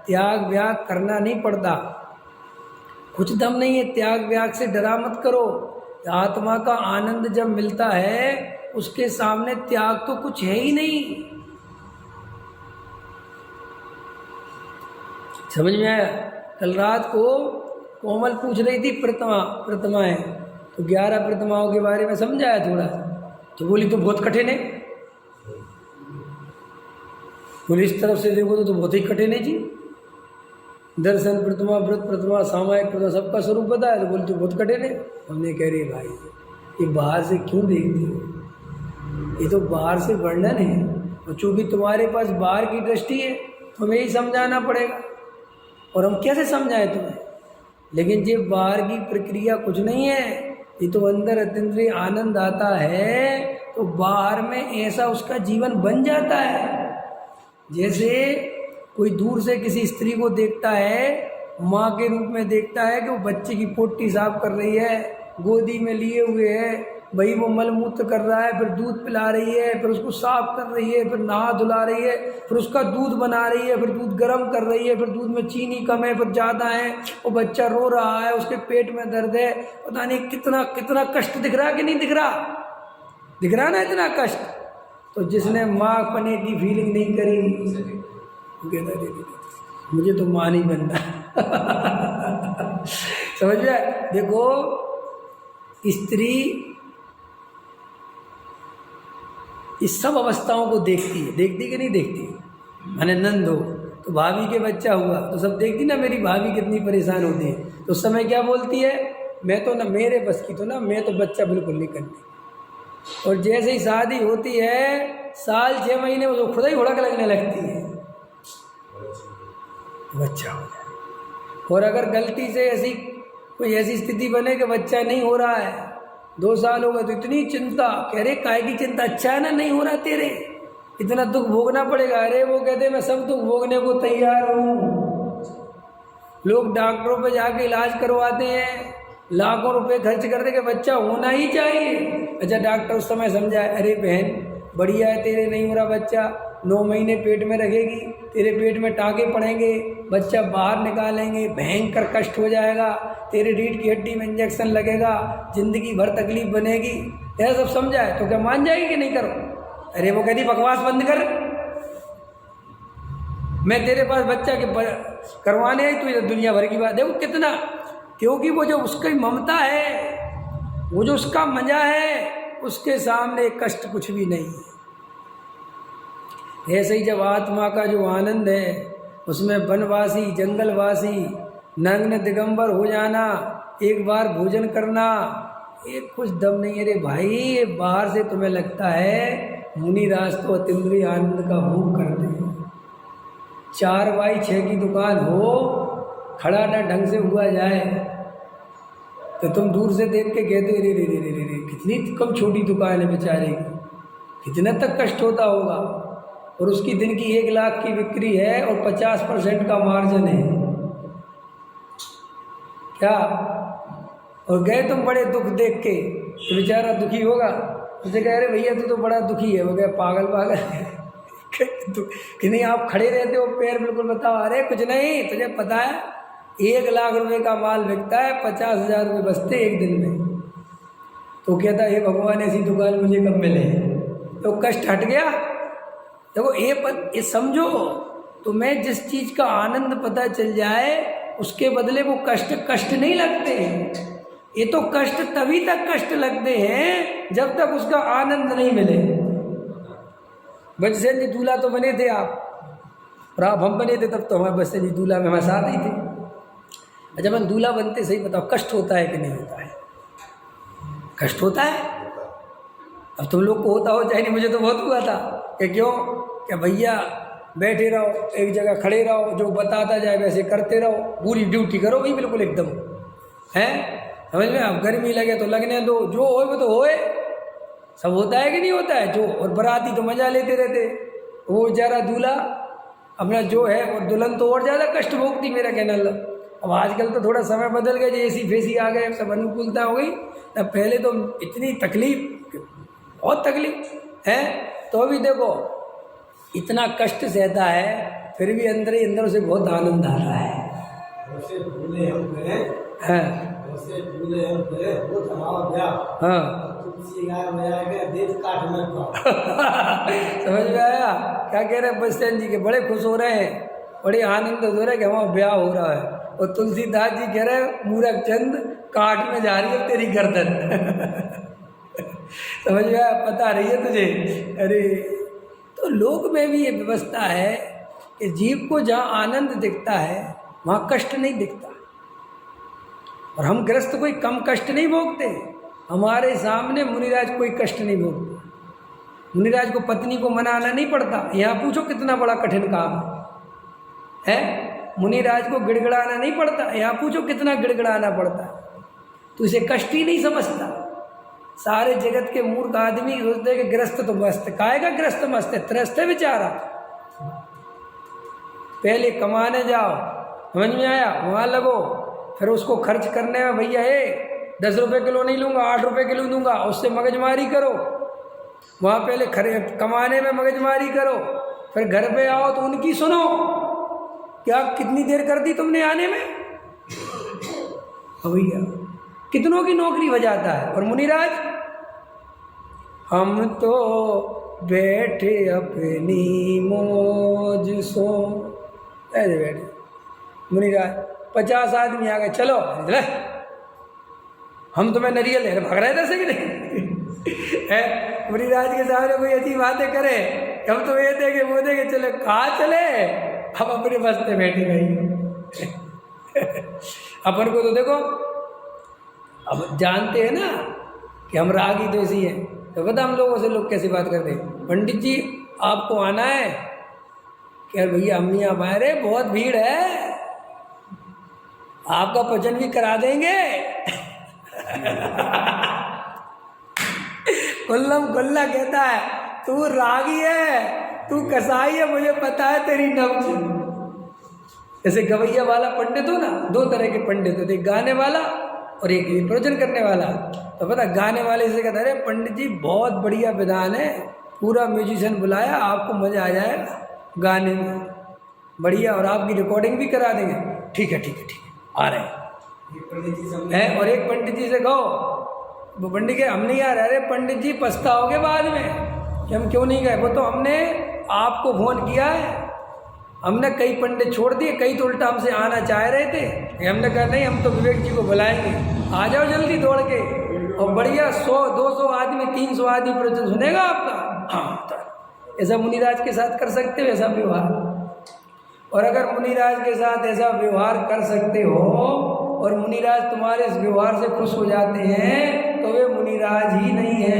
त्याग व्याग करना नहीं पड़ता, कुछ दम नहीं है, त्याग व्याग से डरा मत करो। आत्मा का आनंद जब मिलता है उसके सामने त्याग तो कुछ है ही नहीं। समझ में आया? कल रात को कोमल पूछ रही थी प्रतिमाएं, तो 11 प्रतिमाओं के बारे में समझाया थोड़ा, तो बोली तो बहुत कठिन है। बोली इस तरफ से देखो तो बहुत ही कठिन है जी, दर्शन प्रतिमा, व्रत प्रतिमा, सामायिक प्रतिमा, सबका स्वरूप बताया, तो बोली तो बहुत कठिन है। हमने कह रही भाई ये बाहर से क्यों देखती हो, ये तो बाहर से वर्णन है, और चूंकि तुम्हारे पास बाहर की दृष्टि है तुम्हें ही समझाना पड़ेगा, और हम कैसे समझाएं तुम्हें। लेकिन ये बाहर की प्रक्रिया कुछ नहीं है, ये तो अंदर अतीन्द्रिय आनंद आता है तो बाहर में ऐसा उसका जीवन बन जाता है। जैसे कोई दूर से किसी स्त्री को देखता है, माँ के रूप में देखता है कि वो बच्चे की पोटी साफ कर रही है, गोदी में लिए हुए है, भाई वो मलमूत्र कर रहा है, फिर दूध पिला रही है, फिर उसको साफ कर रही है, फिर नहा धुला रही है, फिर उसका दूध बना रही है, फिर दूध गर्म कर रही है, फिर दूध में चीनी कम है फिर ज़्यादा है, वो बच्चा रो रहा है, उसके पेट में दर्द है, पता नहीं कितना कितना कष्ट दिख रहा कि नहीं दिख रहा, दिख रहा ना इतना कष्ट। तो जिसने माँ पने की फीलिंग नहीं करी मुझे तो माँ नहीं बनना। समझ में? देखो स्त्री इस सब अवस्थाओं को देखती है, देखती कि नहीं देखती? मैंने नंद हो तो भाभी के बच्चा हुआ तो सब देखती ना, मेरी भाभी कितनी परेशान होती है, तो उस समय क्या बोलती है, मैं तो ना मेरे बस की तो ना, मैं तो बच्चा बिल्कुल नहीं करनी। और जैसे ही शादी होती है साल 6 महीने वो खुद ही हुड़क लगने लगती है, बच्चा हो जाए। और अगर गलती से ऐसी कोई ऐसी स्थिति बने कि बच्चा नहीं हो रहा है, 2 साल हो गए, तो इतनी चिंता, कह रहे काहे की चिंता, अच्छा है ना नहीं हो रहा तेरे, इतना दुख भोगना पड़ेगा। अरे वो कहते मैं सब दुख भोगने को तैयार हूँ। लोग डॉक्टरों पे जाके इलाज करवाते हैं, लाखों रुपए खर्च करते कि बच्चा होना ही चाहिए। अच्छा डॉक्टर उस समय समझाए, अरे बहन बढ़िया है तेरे नहीं हो रहा बच्चा, 9 महीने पेट में रखेगी, तेरे पेट में टाँके पड़ेंगे, बच्चा बाहर निकालेंगे, भयंकर कष्ट हो जाएगा, तेरे रीढ़ की हड्डी में इंजेक्शन लगेगा, जिंदगी भर तकलीफ बनेगी, यह सब समझाए तो क्या मान जाएगी कि नहीं करो? अरे वो कहती बकवास बंद कर, मैं तेरे पास बच्चा के करवाने आई, तो दुनिया भर की बात। देखो कितना, क्योंकि वो जो उसकी ममता है, वो जो उसका मजा है, उसके सामने कष्ट कुछ भी नहीं है। ऐसे ही जब आत्मा का जो आनंद है उसमें वनवासी, जंगलवासी, नग्न दिगंबर हो जाना, एक बार भोजन करना, एक कुछ दम नहीं है रे भाई। ये बाहर से तुम्हें लगता है मुनिराज तो अतीन्द्रिय आनंद का भोग करते हैं। 4x6 की दुकान हो, खड़ा ना ढंग से हुआ जाए तो तुम दूर से देख के कहते रे रे रे रे रे कितनी कम छोटी दुकान है बेचारे की, कितना तक कष्ट होता होगा। और उसकी दिन की 1 लाख की बिक्री है और 50% का मार्जिन है क्या। और गए तुम बड़े दुख देख के, तो बेचारा दुखी होगा, उसे कह रहे भैया तू तो बड़ा दुखी है। वो कहे पागल पागल कि नहीं आप खड़े रहते हो, पैर बिल्कुल बताओ। अरे कुछ नहीं, तुझे पता है 1 लाख रुपए का माल बिकता है, 50,000 रुपये बचते एक दिन में। तो कहता हे भगवान ऐसी दुकान मुझे कब मिले, तो कष्ट हट गया। देखो ये समझो, तुम्हें जिस चीज़ का आनंद पता चल जाए उसके बदले वो कष्ट नहीं लगते हैं। ये तो कष्ट तभी तक कष्ट लगते हैं जब तक उसका आनंद नहीं मिले। बचसेन जी दूल्हा तो बने थे आप, और आप हम बने थे तब तो हमारे बचसेन जी दूल्हा में हमारे साथ ही थे। जब हम दूल्हा बनते, सही बताओ कष्ट होता है कि नहीं होता है? कष्ट होता है। अब तुम लोग को होता हो चाहे नहीं, मुझे तो बहुत हुआ था कि क्यों, क्या भैया बैठे रहो एक जगह, खड़े रहो, जो बताता जाए वैसे करते रहो, पूरी ड्यूटी करो भाई बिल्कुल एकदम, हैं समझ में। अब गर्मी लगे तो लगने दो, जो होए वो तो होए, सब होता है कि नहीं होता है जो। और बाराती तो मजा लेते रहते, वो बेचारा दूल्हा अपना जो है, और दुल्हन तो और ज़्यादा कष्ट भोगती, मेरा कहना लग। अब आजकल तो थोड़ा समय बदल गया, एसी फेसी आ गए, सब अनुकूलता हो गई। तब पहले तो इतनी तकलीफ, बहुत तकलीफ है। तो अभी देखो इतना कष्ट सहता है, फिर भी अंदर ही अंदर उसे बहुत आनंद आ रहा है। उसे भूले हम करें, हाँ उसे भूले हम करें, वो हमारा ब्याह। हाँ तुलसी गाय बजा के देश काट में पाओ। समझ में आया क्या कह रहे हैं बच्चन जी के? बड़े खुश हो रहे हैं, बड़े आनंद हो रहे हैं कि हमारा ब्याह हो रहा है। और तुलसीदास जी कह रहे हैं मूरख चंद काट में जा रही है तेरी गर्दन। समझ में आया? पता रही है तुझे? अरे तो लोक में भी ये व्यवस्था है कि जीव को जहाँ आनंद दिखता है वहाँ कष्ट नहीं दिखता। और हम ग्रस्त कोई कम कष्ट नहीं भोगते, हमारे सामने मुनिराज कोई कष्ट नहीं भोगते। मुनिराज को पत्नी को मनाना नहीं पड़ता। यहाँ पूछो कितना बड़ा कठिन काम है। मुनिराज को गिड़गिड़ाना नहीं पड़ता। यहाँ पूछो कितना गिड़गिड़ाना पड़ता। तो इसे कष्ट ही नहीं समझता। सारे जगत के मूर्ख आदमी सोचते हैं कि ग्रस्त तो मस्त, काहेगा ग्रस्त मस्त है, त्रस्त है बेचारा। पहले कमाने जाओ, समझ में आया, वहाँ लगो, फिर उसको खर्च करने में भैया 10 रुपये किलो नहीं लूँगा, 8 रुपये किलो दूंगा, उससे मगजमारी करो। वहाँ पहले कमाने में मगजमारी करो, फिर घर पे आओ तो उनकी सुनो, क्या कितनी देर कर दी तुमने आने में। भैया कितनों की नौकरी बजाता है। और मुनिराज हम तो बैठे अपनी मौज सो, ऐसे बैठे। मुनिराज 50 आदमी आ गए, चलो हम तुम्हें नरियल है, भाग रहे थे ऐसे कि नहीं। है मुनिराज के सामने कोई ऐसी बातें करे, हम तो ये देखे वो देखे, चले कहाँ चले, हम अपने बस्ते बैठे गए। अपन को तो देखो, अब जानते हैं ना कि हम रागी दोषी हैं, तो पता हम लोगों से लोग कैसी बात करते हैं। पंडित जी आपको आना है क्या? भैया अम्मी आप आए रे, बहुत भीड़ है, आपका भजन भी करा देंगे। कुल्लम कुल्ला कहता है तू रागी है, तू कसाई है, मुझे पता है तेरी नब्ज। जैसे गवैया वाला पंडित हो ना, 2 तरह के पंडित होते, एक गाने वाला और एक प्रवचन करने वाला। तो पता गाने वाले से कहता है, अरे पंडित जी बहुत बढ़िया विधान है, पूरा म्यूजिशियन बुलाया, आपको मजा आ जाएगा गाने में, बढ़िया, और आपकी रिकॉर्डिंग भी करा देंगे। ठीक है ठीक है ठीक है, आ रहे हैं। और एक पंडित जी से कहो, वो पंडित के हम नहीं आ रहे, अरे पंडित जी पछताओगे बाद में कि हम क्यों नहीं गए। वो तो हमने आपको फोन किया है, हमने कई पंडित छोड़ दिए, कई तो उल्टा हमसे आना चाह रहे थे, हमने कहा नहीं हम तो विवेक जी को बुलाएंगे, आ जाओ जल्दी दौड़ के, और बढ़िया 100-200 आदमी 300 आदमी प्रवचन सुनेगा आपका। हाँ तो ऐसा मुनिराज के साथ कर सकते हो ऐसा व्यवहार। और अगर मुनिराज के साथ ऐसा व्यवहार कर सकते हो और मुनिराज तुम्हारे इस व्यवहार से खुश हो जाते हैं तो वे मुनिराज ही नहीं है,